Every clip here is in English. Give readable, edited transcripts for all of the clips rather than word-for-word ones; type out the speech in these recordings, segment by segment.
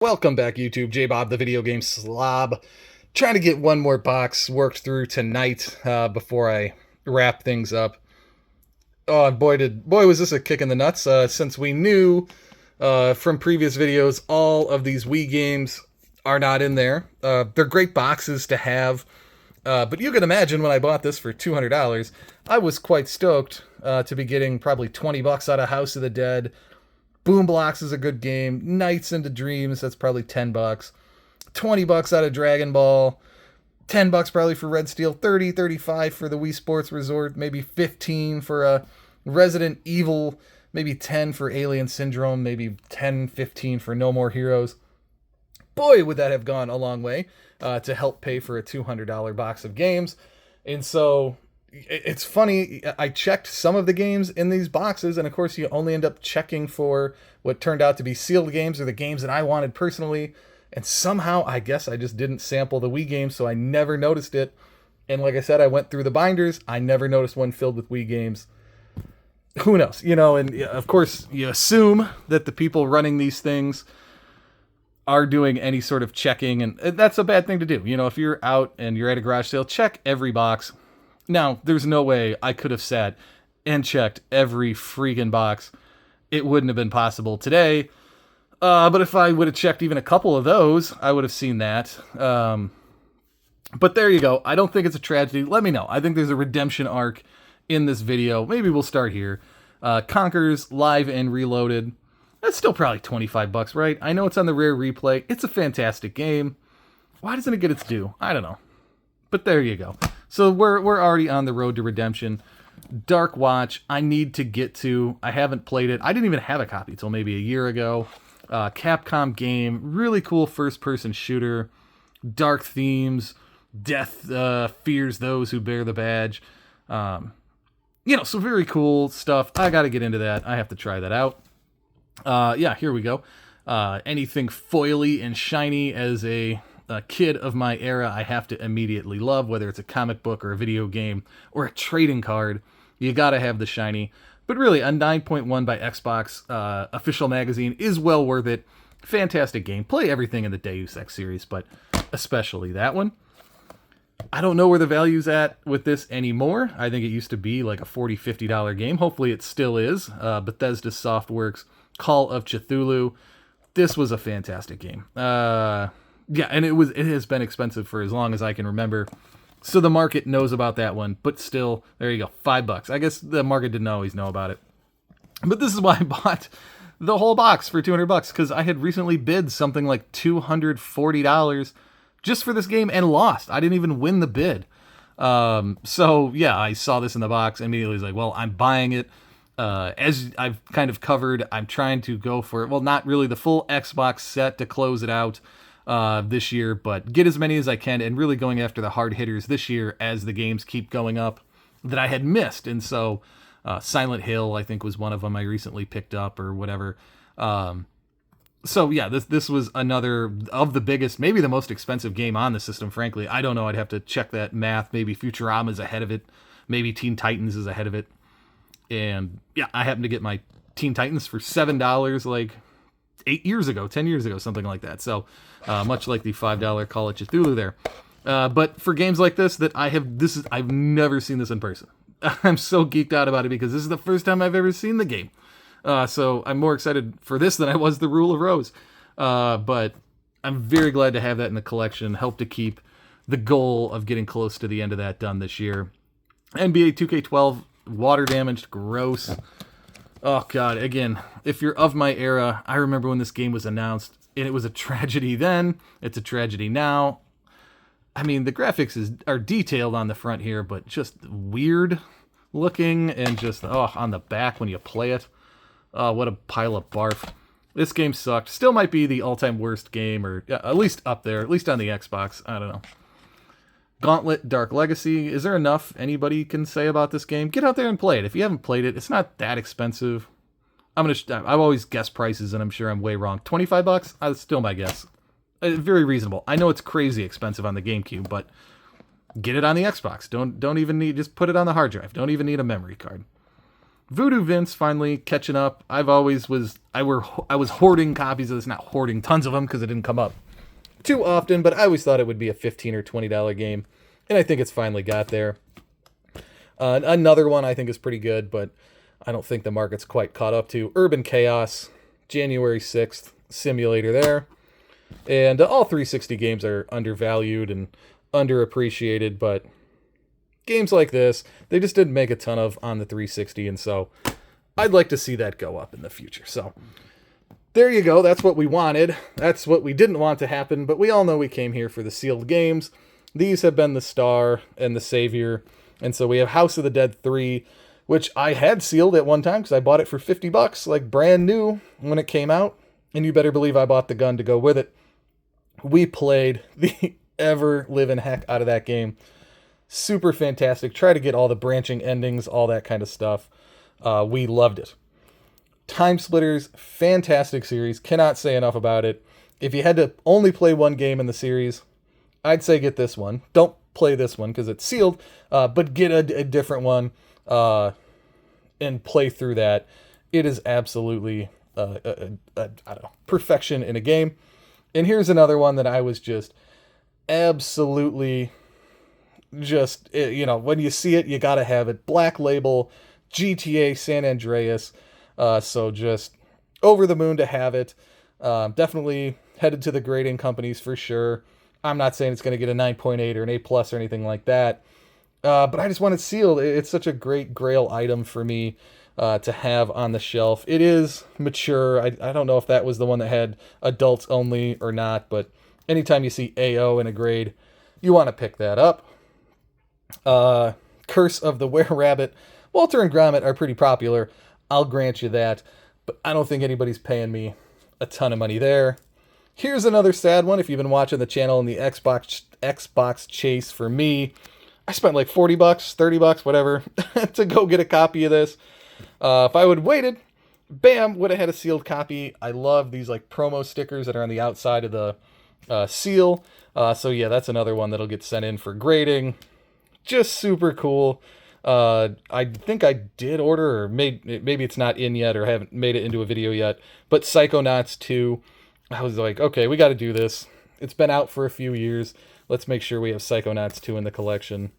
Welcome back, YouTube. J-Bob, the video game slob. Trying to get one more box worked through tonight before I wrap things up. Oh, and boy was this a kick in the nuts, since we knew from previous videos all of these Wii games are not in there. They're great boxes to have, but you can imagine when I bought this for $200, I was quite stoked to be getting probably 20 bucks out of House of the Dead. Boom Blocks is a good game. Nights into Dreams, that's probably 10 bucks. 20 bucks out of Dragon Ball. 10 bucks probably for Red Steel. 30, 35 for the Wii Sports Resort. Maybe 15 for Resident Evil. Maybe 10 for Alien Syndrome. Maybe 10, 15 for No More Heroes. Boy, would that have gone a long way to help pay for a $200 box of games. And so it's funny, I checked some of the games in these boxes, and of course you only end up checking for what turned out to be sealed games or the games that I wanted personally, and somehow I guess I just didn't sample the Wii games, so I never noticed it. And like I said, I went through the binders, I never noticed one filled with Wii games. Who knows, and of course you assume that the people running these things are doing any sort of checking, and that's a bad thing to do. If you're out and you're at a garage sale, check every box. Now, there's no way I could have sat and checked every freaking box. It wouldn't have been possible today. But if I would have checked even a couple of those, I would have seen that. But there you go. I don't think it's a tragedy. Let me know. I think there's a redemption arc in this video. Maybe we'll start here. Conker's Live and Reloaded. That's still probably 25 bucks, right? I know it's on the rare replay. It's a fantastic game. Why doesn't it get its due? I don't know. But there you go. So we're already on the road to redemption. Dark Watch, I need to get to. I haven't played it. I didn't even have a copy until maybe a year ago. Capcom game, really cool first-person shooter. Dark themes. Death fears those who bear the badge. So very cool stuff. I got to get into that. I have to try that out. Yeah, here we go. Anything foily and shiny as a kid of my era, I have to immediately love, whether it's a comic book or a video game or a trading card. You gotta have the shiny. But really, a 9.1 by Xbox official magazine is well worth it. Fantastic game. Play everything in the Deus Ex series, but especially that one. I don't know where the value's at with this anymore. I think it used to be like a $40, $50 game. Hopefully it still is. Bethesda Softworks, Call of Cthulhu. This was a fantastic game. Yeah, and it has been expensive for as long as I can remember. So the market knows about that one, but still, there you go, $5. I guess the market didn't always know about it. But this is why I bought the whole box for $200 because I had recently bid something like $240 just for this game and lost. I didn't even win the bid. So yeah, I saw this in the box and immediately was like, well, I'm buying it. As I've kind of covered, I'm trying to go for it. Well, not really the full Xbox set to close it out this year, but get as many as I can and really going after the hard hitters this year as the games keep going up that I had missed. And so Silent Hill, I think, was one of them I recently picked up or whatever. So yeah, this was another of the biggest, maybe the most expensive game on the system, frankly. I don't know. I'd have to check that math. Maybe Futurama's ahead of it. Maybe Teen Titans is ahead of it. And yeah, I happened to get my Teen Titans for $7 like 10 years ago, something like that. So much like the $5 Call of Cthulhu there. But for games like this that I've never seen this in person. I'm so geeked out about it because this is the first time I've ever seen the game. So I'm more excited for this than I was the Rule of Rose. But I'm very glad to have that in the collection. Help to keep the goal of getting close to the end of that done this year. NBA 2K12, water damaged, gross. Oh god, again, if you're of my era, I remember when this game was announced, and it was a tragedy then, it's a tragedy now. I mean, the graphics are detailed on the front here, but just weird looking, and just, on the back when you play it. What a pile of barf. This game sucked. Still might be the all-time worst game, or at least up there, at least on the Xbox, I don't know. Gauntlet Dark Legacy. Is there enough anybody can say about this game? Get out there and play it. If you haven't played it, it's not that expensive. I've always guessed prices, and I'm sure I'm way wrong. $25? That's still my guess. Very reasonable. I know it's crazy expensive on the GameCube, but get it on the Xbox. Don't even need, just put it on the hard drive. Don't even need a memory card. Voodoo Vince finally catching up. I was hoarding copies of this, not hoarding tons of them because it didn't come up too often, but I always thought it would be a $15 or $20 game, and I think it's finally got there. Another one I think is pretty good, but I don't think the market's quite caught up to. Urban Chaos, January 6th, simulator there. And all 360 games are undervalued and underappreciated, but games like this, they just didn't make a ton of on the 360, and so I'd like to see that go up in the future. So there you go. That's what we wanted. That's what we didn't want to happen, but we all know we came here for the sealed games. These have been the star and the savior, and so we have House of the Dead 3, which I had sealed at one time because I bought it for $50, like brand new when it came out, and you better believe I bought the gun to go with it. We played the ever-living heck out of that game. Super fantastic. Try to get all the branching endings, all that kind of stuff. We loved it. Time Splitters, fantastic series. Cannot say enough about it. If you had to only play one game in the series, I'd say get this one. Don't play this one because it's sealed, but get a different one and play through that. It is absolutely I don't know, perfection in a game. And here's another one that I was just absolutely just, when you see it, you got to have it. Black Label, GTA San Andreas. So just over the moon to have it. Definitely headed to the grading companies for sure. I'm not saying it's going to get a 9.8 or an A+ or anything like that. But I just want it sealed. It's such a great grail item for me to have on the shelf. It is mature. I don't know if that was the one that had adults only or not, but anytime you see AO in a grade, you want to pick that up. Curse of the Were-Rabbit. Walter and Gromit are pretty popular. I'll grant you that, but I don't think anybody's paying me a ton of money there. Here's another sad one. If you've been watching the channel in the Xbox chase for me, I spent like $40, $30, whatever, to go get a copy of this. If I would have waited, bam, would have had a sealed copy. I love these like promo stickers that are on the outside of the seal. So yeah, that's another one that'll get sent in for grading. Just super cool. I think I did order, or maybe it's not in yet, or haven't made it into a video yet, but Psychonauts 2. I was like, okay, we got to do this. It's been out for a few years. Let's make sure we have Psychonauts 2 in the collection.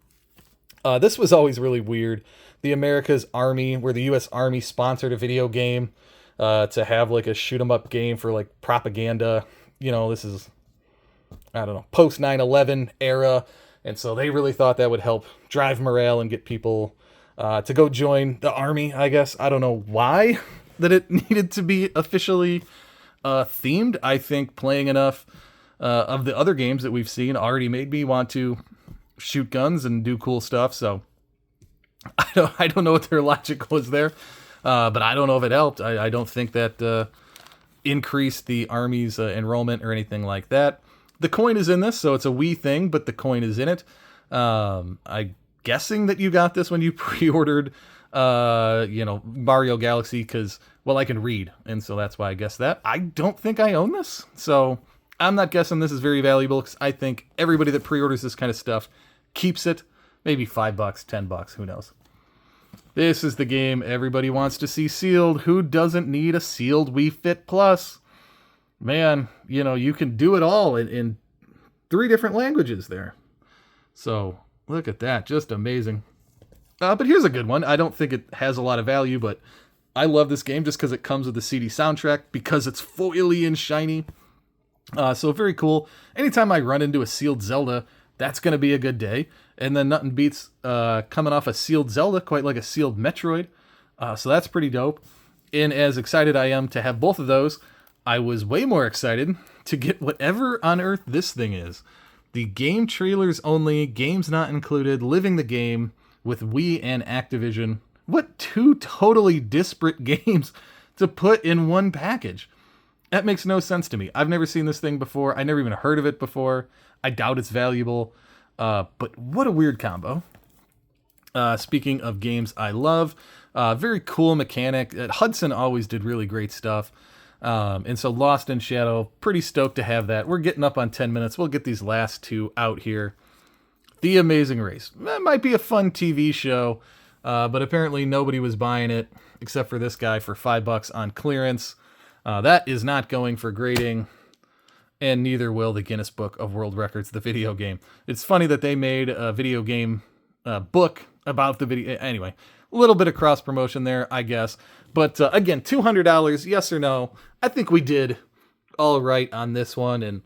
This was always really weird. The America's Army, where the U.S. Army sponsored a video game to have like a shoot 'em up game for like propaganda. This is, I don't know, post 9/11 era. And so they really thought that would help drive morale and get people to go join the army, I guess. I don't know why that it needed to be officially themed. I think playing enough of the other games that we've seen already made me want to shoot guns and do cool stuff. So I don't know what their logic was there, but I don't know if it helped. I don't think that increased the Army's enrollment or anything like that. The coin is in this, so it's a Wii thing, but the coin is in it. I'm guessing that you got this when you pre-ordered, Mario Galaxy, because, well, I can read, and so that's why I guess that. I don't think I own this, so I'm not guessing this is very valuable, because I think everybody that pre-orders this kind of stuff keeps it. Maybe $5, $10, who knows. This is the game everybody wants to see sealed. Who doesn't need a sealed Wii Fit Plus? Man, you can do it all in 3 different languages there. So, look at that. Just amazing. But here's a good one. I don't think it has a lot of value, but I love this game just because it comes with the CD soundtrack, because it's foily and shiny. So, very cool. Anytime I run into a sealed Zelda, that's going to be a good day. And then nothing beats coming off a sealed Zelda, quite like a sealed Metroid. So, that's pretty dope. And as excited I am to have both of those, I was way more excited to get whatever on earth this thing is. The game trailers only, games not included, living the game with Wii and Activision. What 2 totally disparate games to put in one package? That makes no sense to me. I've never seen this thing before. I never even heard of it before. I doubt it's valuable. But what a weird combo. Speaking of games I love, very cool mechanic. Hudson always did really great stuff. And so Lost in Shadow, pretty stoked to have that. We're getting up on 10 minutes. We'll get these last 2 out here. The Amazing Race. That might be a fun TV show. but apparently nobody was buying it except for this guy for $5 on clearance. That is not going for grading, and neither will the Guinness Book of World Records, the video game. It's funny that they made a video game book about the video. Anyway, a little bit of cross promotion there, I guess. But again, $200, yes or no? I think we did all right on this one, and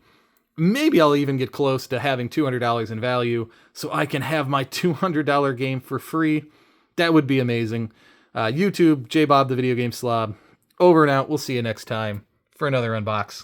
maybe I'll even get close to having $200 in value so I can have my $200 game for free. That would be amazing. YouTube, J Bob the Video Game Slob. Over and out. We'll see you next time for another unbox.